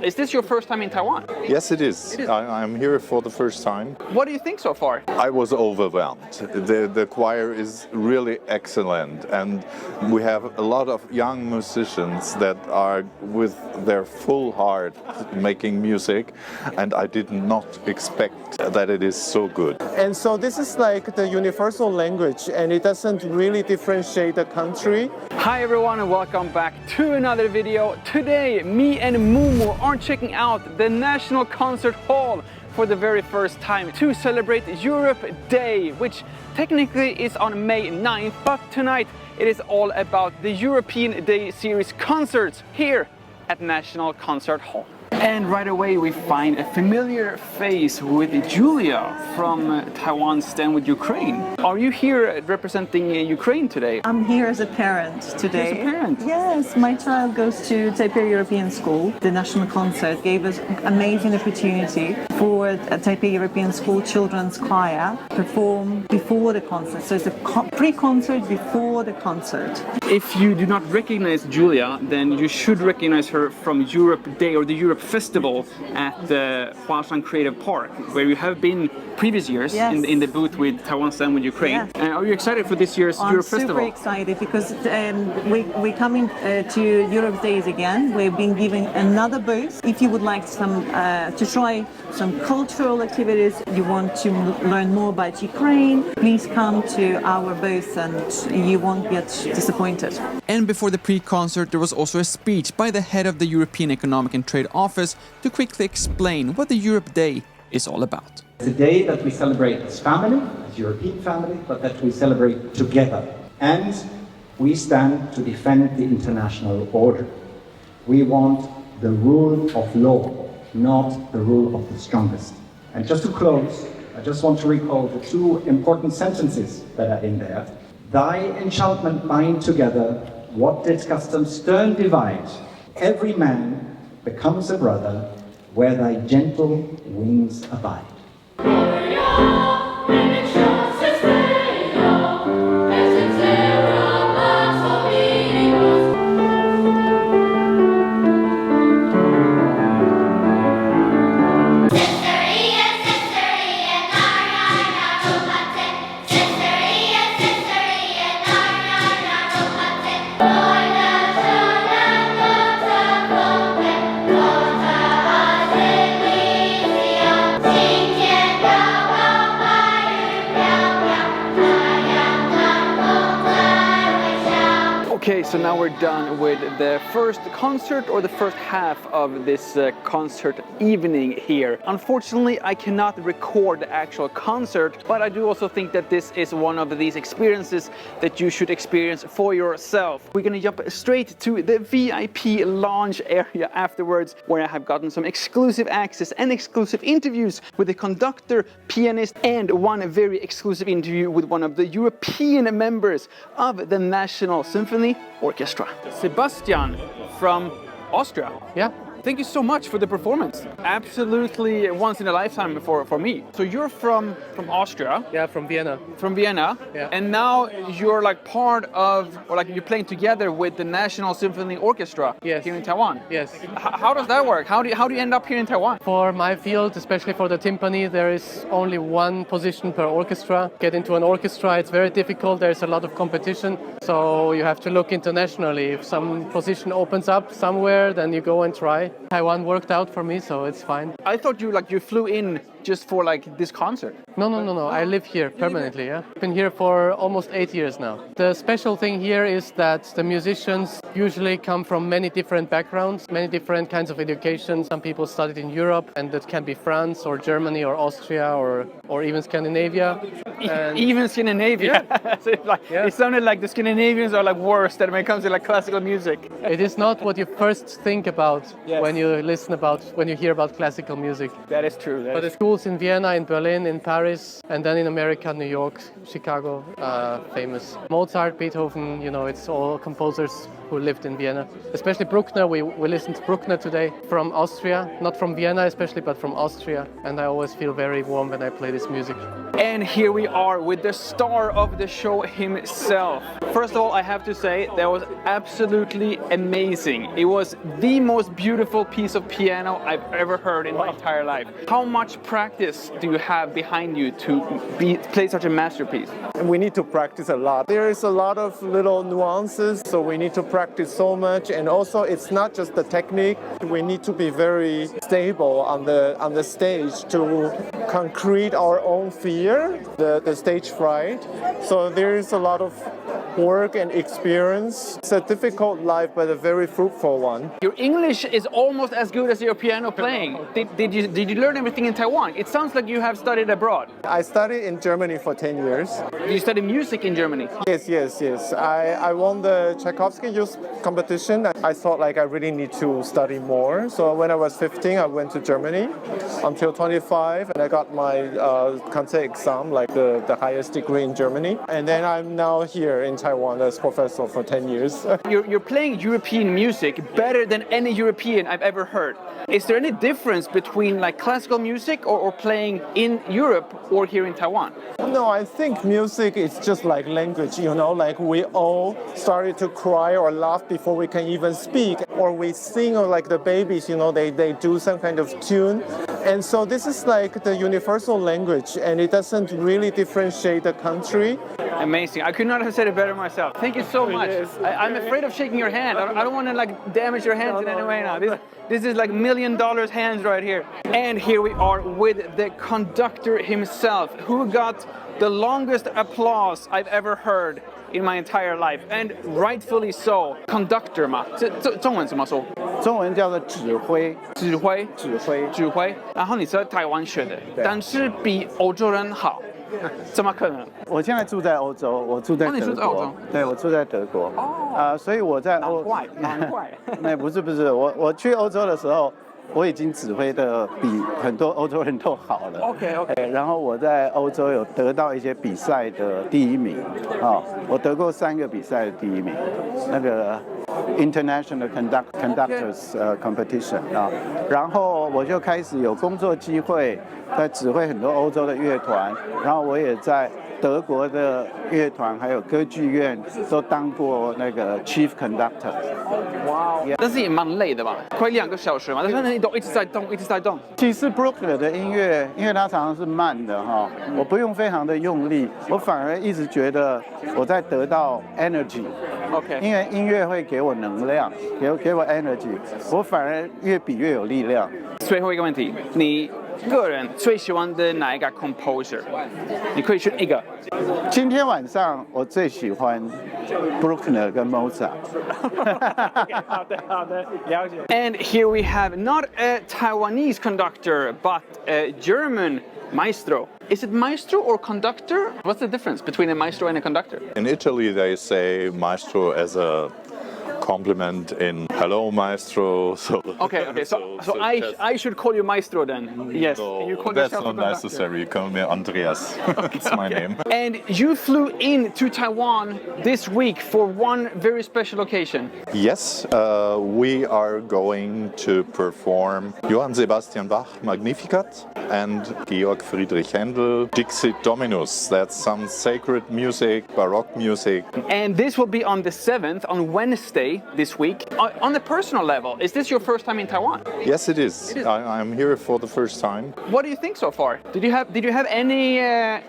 Is this your first time in Taiwan? Yes, it is. I'm here for the first time. What do you think so far? I was overwhelmed. The choir is really excellent, and we have a lot of young musicians that are with their full heart making music, and I did not expect that it is so good. And so this is like the universal language, and it doesn't really differentiate the country. Hi everyone and welcome back to another video. Today, me and Mumu are checking out the National Concert Hall for the very first time to celebrate Europe Day, which technically is on May 9th, but tonight it is all about the EuropeDay Series Concerts here at National Concert Hall. And right away we find a familiar face with Julia from Taiwan Stand With Ukraine. Are you here representing Ukraine today? I'm here as a parent today. As a parent? Yes, my child goes to Taipei European School. The National Concert gave us an amazing opportunity for a Taipei European School Children's Choir perform before the concert. So it's a pre-concert before the concert. If you do not recognize Julia, then you should recognize her from Europe Day or the Europe Festival at the Huashan Creative Park, where you have been previous years. Yes. in the booth with Taiwan Stand With Ukraine. Yes. Are you excited for this year's Europe Festival? I'm super excited because we're coming to Europe Days again. We've been giving another booth. If you would like to try some cultural activities, you want to learn more about Ukraine, please come to our booth and you won't get disappointed. And before the pre-concert, there was also a speech by the head of the European Economic and Trade Office to quickly explain what the Europe Day is all about. It's a day that we celebrate as family, as European family, but that we celebrate together. And we stand to defend the international order. We want the rule of law, not the rule of the strongest. And just to close, I just want to recall the two important sentences that are in there. Thy enchantment bind together, what did customs stern divide? Every man becomes a brother, where thy gentle wings abide. Okay, so now we're done with the first concert or the first half of this concert evening here. Unfortunately, I cannot record the actual concert, but I do also think that this is one of these experiences that you should experience for yourself. We're gonna jump straight to the VIP lounge area afterwards, where I have gotten some exclusive access and exclusive interviews with the conductor, pianist, and one very exclusive interview with one of the European members of the National Symphony Orchestra. Sebastian from Austria. Yeah. Thank you so much for the performance. Absolutely once in a lifetime for me. So you're from Austria. Yeah, from Vienna. From Vienna. Yeah. And now you're like part of, or like you're playing together with the National Symphony Orchestra. Yes. Here in Taiwan. Yes. How does that work? How do you end up here in Taiwan? For my field, especially for the timpani, there is only one position per orchestra. Get into an orchestra, it's very difficult. There's a lot of competition. So you have to look internationally. If some position opens up somewhere, then you go and try. Taiwan worked out for me, so it's fine. I thought you flew in just for like this concert. No. I live here permanently, yeah. I've been here for almost 8 years now. The special thing here is that the musicians usually come from many different backgrounds, many different kinds of education. Some people studied in Europe, and that can be France or Germany or Austria or even Scandinavia. Even Scandinavia. Yeah. So it sounded like the Scandinavians are like worse than when it comes to like classical music. It is not what you first think about Yes. when you hear about classical music. That is true. But the schools in Vienna, in Berlin, in Paris, and then in America, New York, Chicago, famous. Mozart, Beethoven, it's all composers who lived in Vienna. Especially Bruckner, we listened to Bruckner today from Austria, not from Vienna especially, but from Austria. And I always feel very warm when I play this music. And here we are with the star of the show himself. First of all, I have to say that was absolutely amazing. It was the most beautiful piece of piano I've ever heard in my entire life. How much practice do you have behind you to play such a masterpiece? We need to practice a lot. There is a lot of little nuances, so we need to practice so much. And also, it's not just the technique. We need to be very stable on the stage to concrete our own fear, the stage fright. So there is a lot of work and experience. It's a difficult life, but a very fruitful one. Your English is almost as good as your piano playing. Did you learn everything in Taiwan? It sounds like you have studied abroad. I studied in Germany for 10 years. You studied music in Germany? Yes. I won the Tchaikovsky Youth Competition. I thought like I really need to study more. So when I was 15, I went to Germany until 25, and I got my concert exam, like the highest degree in Germany. And then I'm now here in Taiwan as professor for 10 years. You're playing European music better than any European I've ever heard. Is there any difference between like classical music or playing in Europe or here in Taiwan? No, I think music is just like language, like we all started to cry or laugh before we can even speak, or we sing, or like the babies, they do some kind of tune. And so this is like the universal language, and it doesn't really differentiate the country. Amazing. I could not have said it better myself. Thank you so much. Yes. I'm afraid of shaking your hand. I don't want to like damage your hands in any way now. This is like $1 million hands right here. And here we are with the conductor himself, who got the longest applause I've ever heard in my entire life, and rightfully so. Conductor 嘛，中文怎么说？中文叫做指挥。然后你是在台湾学的，但是比欧洲人好，怎么可能？我现在住在欧洲，我住在德国。你住在欧洲？对，我住在德国。所以我在难怪。那不是，我去欧洲的时候，我已经指挥的比很多欧洲人都好了。OK。然后我在欧洲有得到一些比赛的第一名，我得过3个比赛的第一名，那个 International Conductors Competition 然后我就开始有工作机会，在指挥很多欧洲的乐团，然后我也在德国的乐团还有歌剧院都当过那个 Chief Conductor。哇，但是也蛮累的吧？快2个小时嘛，但是你都一直在动。其实 Bruckner 的音乐，因为它常常是慢的我不用非常的用力，我反而一直觉得我在得到 energy。OK， 因为音乐会给我能量，给我 energy， 我反而越比越有力量。最后一个问题，你个人最喜欢的哪一个 composer？ 你可以选一个。今天晚上我最喜欢 Bruckner 跟 Mozart。好的，了解。And here we have not a Taiwanese conductor, but a German maestro. Is it maestro or conductor? What's the difference between a maestro and a conductor? In Italy, they say maestro as a compliment in hello maestro. Okay. So I should call you maestro then. Yes. No, you call that's yourself not a necessary. Call me Andreas. It's my name. And you flew in to Taiwan this week for one very special occasion. Yes, we are going to perform Johann Sebastian Bach Magnificat and Georg Friedrich Handel Dixit Dominus. That's some sacred music, Baroque music. And this will be on the 7th, on Wednesday this week. On the personal level, is this your first time in Taiwan? Yes, it is. I'm here for the first time. What do you think so far? Did you have any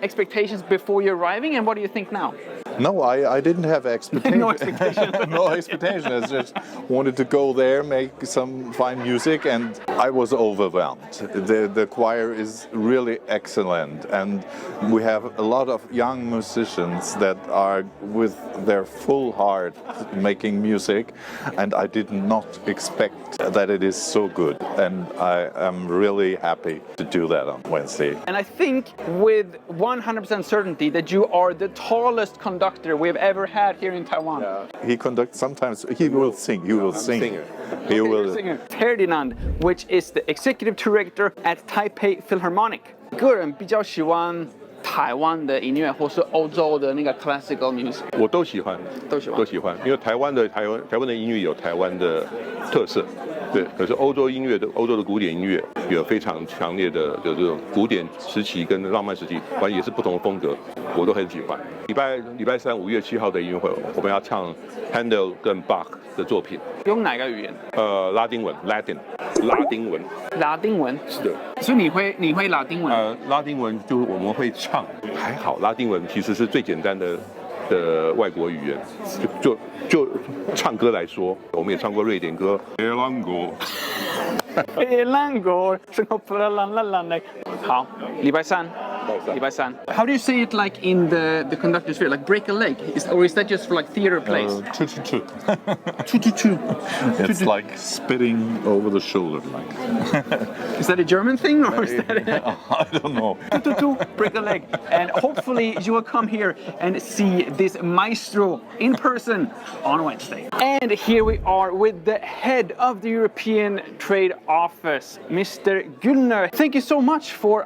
expectations before you're arriving, and what do you think now? No, I didn't have expectations. No expectations. No expectations. I just wanted to go there, make some fine music, and I was overwhelmed. The choir is really excellent, and we have a lot of young musicians that are with their full heart making music, and I did not expect that it is so good, and I am really happy to do that on Wednesday. And I think with 100% certainty that you are the tallest conductor we've ever had here in Taiwan. Yeah. He conducts, sometimes he will sing. He will sing. He will. Ferdinand, which is the executive director at Taipei Philharmonic. 个人比较喜欢台湾的音乐，或是欧洲的那个 classical music。我都喜欢，因为台湾的音乐有台湾的特色，对。可是欧洲的古典音乐有非常强烈的这种古典时期跟浪漫时期，反正也是不同的风格。我都很喜欢。礼拜三5月7号的音乐会，我们要唱 Handel 跟 Bach 的作品。用哪个语言？拉丁文 ，Latin， 拉丁文。拉丁文是的。所以你会拉丁文？拉丁文就是我们会唱，还好，拉丁文其实是最简单的外国语言。就唱歌来说，我们也唱过瑞典歌。好，礼拜三。How do you say it like in the conductor's ear? Like break a leg? Or is that just for like theater plays? Two. Two. It's like spitting over the shoulder. Like. Is that a German thing or is that? I don't know. Two, break a leg. And hopefully you will come here and see this maestro in person on Wednesday. And here we are with the head of the European Trade Office, Mr. Güllner. Thank you so much for.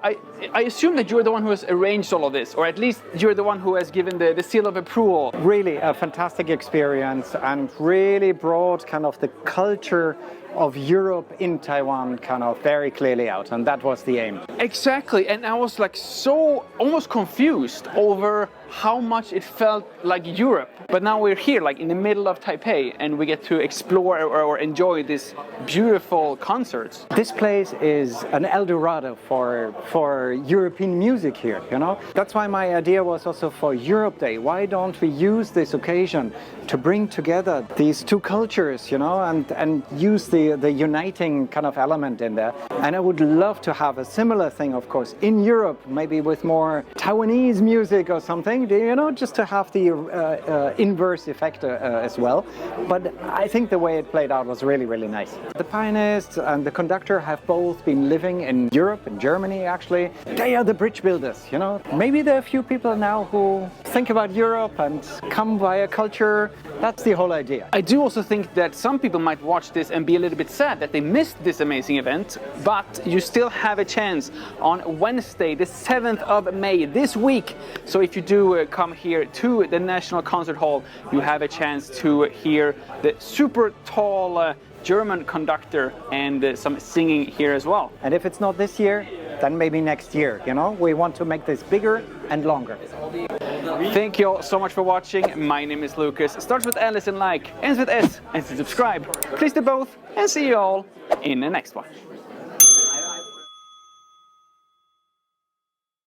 I assume that you're the one who has arranged all of this, or at least you're the one who has given the seal of approval. Really a fantastic experience and really brought kind of the culture of Europe in Taiwan kind of very clearly out, and that was the aim. Exactly, and I was like so almost confused over how much it felt like Europe. But now we're here, like in the middle of Taipei, and we get to explore or enjoy these beautiful concerts. This place is an El Dorado for European music here, you know? That's why my idea was also for Europe Day. Why don't we use this occasion to bring together these two cultures, you know, and use the uniting kind of element in there. And I would love to have a similar thing, of course, in Europe, maybe with more Taiwanese music or something, you know, just to have the inverse effect as well. But I think the way it played out was really, really nice. The pianist and the conductor have both been living in Europe, in Germany actually. They are the bridge builders, you know. Maybe there are a few people now who think about Europe and come via culture. That's the whole idea. I do also think that some people might watch this and be a little bit sad that they missed this amazing event, but you still have a chance on Wednesday, the 7th of May, this week. So if you do come here to the National Concert Hall, you have a chance to hear the super tall German conductor and some singing here as well. And if it's not this year, then maybe next year, you know? We want to make this bigger and longer. Thank you all so much for watching. My name is Lukas. Starts with L as in like, ends with S, and subscribe. Please do both, and see you all in the next one.